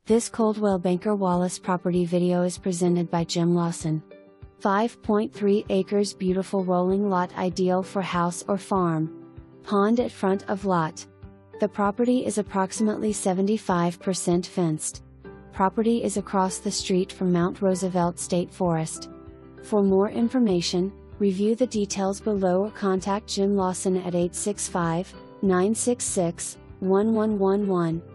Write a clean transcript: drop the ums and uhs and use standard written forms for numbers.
This Coldwell Banker Wallace property video is presented by Jim Lawson. 5.3 acres, beautiful rolling lot, ideal for house or farm. Pond at front of lot. The property is approximately 75% fenced. Property is across the street from Mount Roosevelt State Forest. For more information, review the details below or contact Jim Lawson at 865-966-1111.